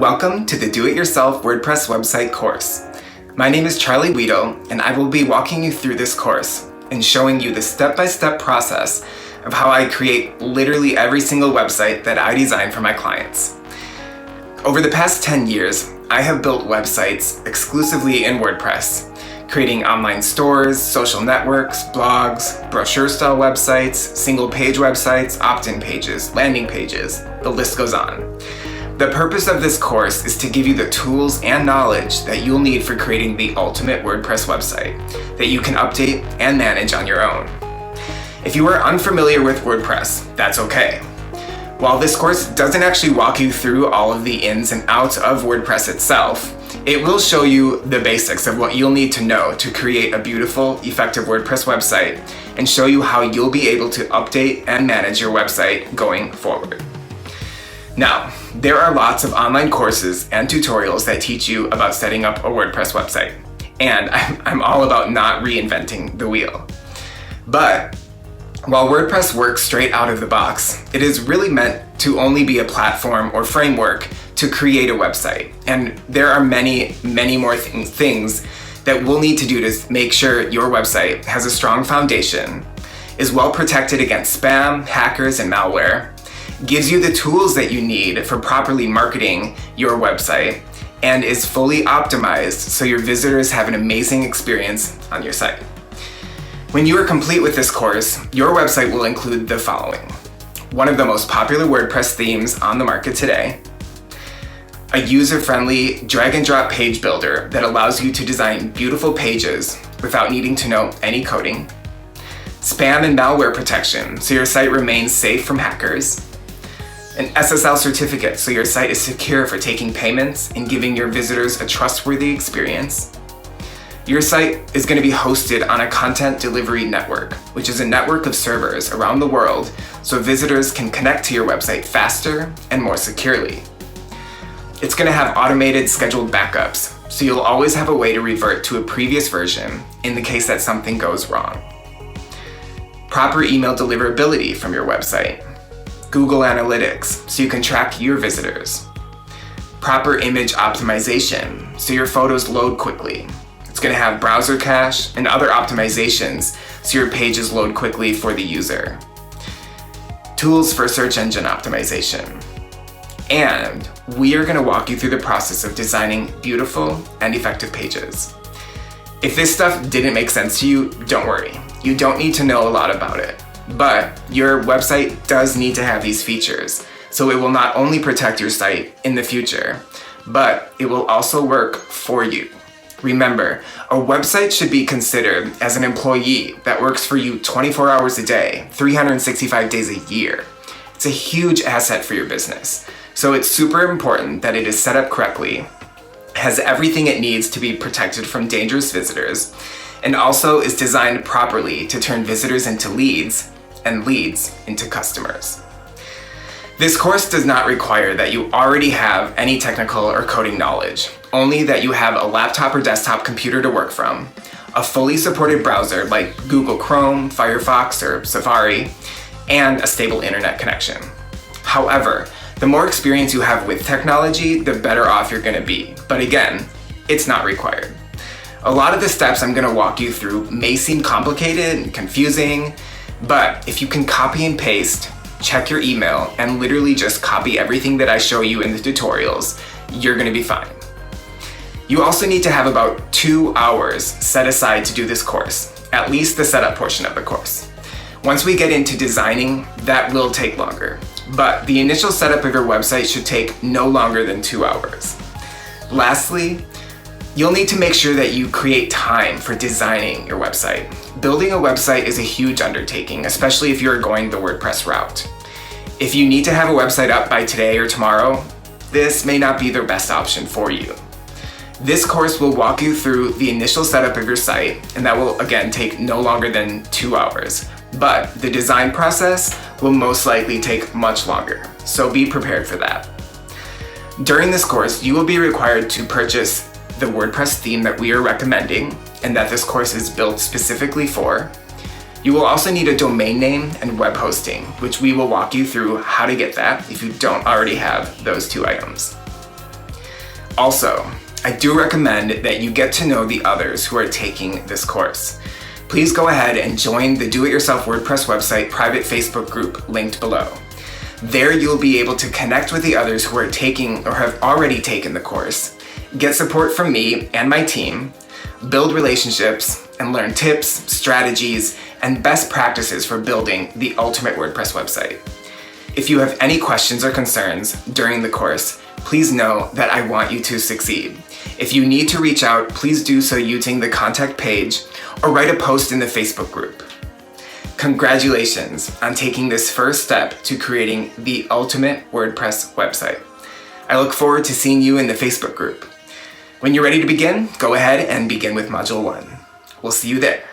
Welcome to the Do-It-Yourself WordPress website course. My name is Charlie Weedle, and I will be walking you through this course and showing you the step-by-step process of how I create literally every single website that I design for my clients. Over the past 10 years, I have built websites exclusively in WordPress, creating online stores, social networks, blogs, brochure-style websites, single-page websites, opt-in pages, landing pages, the list goes on. The purpose of this course is to give you the tools and knowledge that you'll need for creating the ultimate WordPress website that you can update and manage on your own. If you are unfamiliar with WordPress, that's okay. While this course doesn't actually walk you through all of the ins and outs of WordPress itself, it will show you the basics of what you'll need to know to create a beautiful, effective WordPress website and show you how you'll be able to update and manage your website going forward. Now, there are lots of online courses and tutorials that teach you about setting up a WordPress website, and I'm all about not reinventing the wheel. But while WordPress works straight out of the box, it is really meant to only be a platform or framework to create a website. And there are many more things that we'll need to do to make sure your website has a strong foundation, is well protected against spam, hackers, and malware, gives you the tools that you need for properly marketing your website, and is fully optimized so your visitors have an amazing experience on your site. When you are complete with this course, your website will include the following: one of the most popular WordPress themes on the market today, a user-friendly drag-and-drop page builder that allows you to design beautiful pages without needing to know any coding, spam and malware protection so your site remains safe from hackers, an SSL certificate so your site is secure for taking payments and giving your visitors a trustworthy experience. Your site is going to be hosted on a content delivery network, which is a network of servers around the world so visitors can connect to your website faster and more securely. It's going to have automated scheduled backups, so you'll always have a way to revert to a previous version in the case that something goes wrong. Proper email deliverability from your website. Google Analytics, so you can track your visitors. Proper image optimization, so your photos load quickly. It's going to have browser cache and other optimizations, so your pages load quickly for the user. Tools for search engine optimization. And we are going to walk you through the process of designing beautiful and effective pages. If this stuff didn't make sense to you, don't worry. You don't need to know a lot about it. But your website does need to have these features, so it will not only protect your site in the future, but it will also work for you. Remember, a website should be considered as an employee that works for you 24 hours a day, 365 days a year. It's a huge asset for your business, so it's super important that it is set up correctly, has everything it needs to be protected from dangerous visitors, and also is designed properly to turn visitors into leads and leads into customers. This course does not require that you already have any technical or coding knowledge, only that you have a laptop or desktop computer to work from, a fully supported browser like Google Chrome, Firefox, or Safari, and a stable internet connection. However, the more experience you have with technology, the better off you're going to be. But again, it's not required. A lot of the steps I'm going to walk you through may seem complicated and confusing, but if you can copy and paste, check your email, and literally just copy everything that I show you in the tutorials, you're going to be fine. You also need to have about 2 hours set aside to do this course, at least the setup portion of the course. Once we get into designing, that will take longer, but the initial setup of your website should take no longer than 2 hours. Lastly, you'll need to make sure that you create time for designing your website. Building a website is a huge undertaking, especially if you're going the WordPress route. If you need to have a website up by today or tomorrow, this may not be the best option for you. This course will walk you through the initial setup of your site, and that will again take no longer than 2 hours. But the design process will most likely take much longer, so be prepared for that. During this course, you will be required to purchase the WordPress theme that we are recommending and that this course is built specifically for. You will also need a domain name and web hosting, which we will walk you through how to get that if you don't already have those 2 items. Also, I do recommend that you get to know the others who are taking this course. Please go ahead and join the Do-It-Yourself WordPress website private Facebook group linked below. There you'll be able to connect with the others who are taking or have already taken the course, get support from me and my team, build relationships, and learn tips, strategies, and best practices for building the ultimate WordPress website. If you have any questions or concerns during the course, please know that I want you to succeed. If you need to reach out, please do so using the contact page or write a post in the Facebook group. Congratulations on taking this first step to creating the ultimate WordPress website. I look forward to seeing you in the Facebook group. When you're ready to begin, go ahead and begin with Module 1. We'll see you there.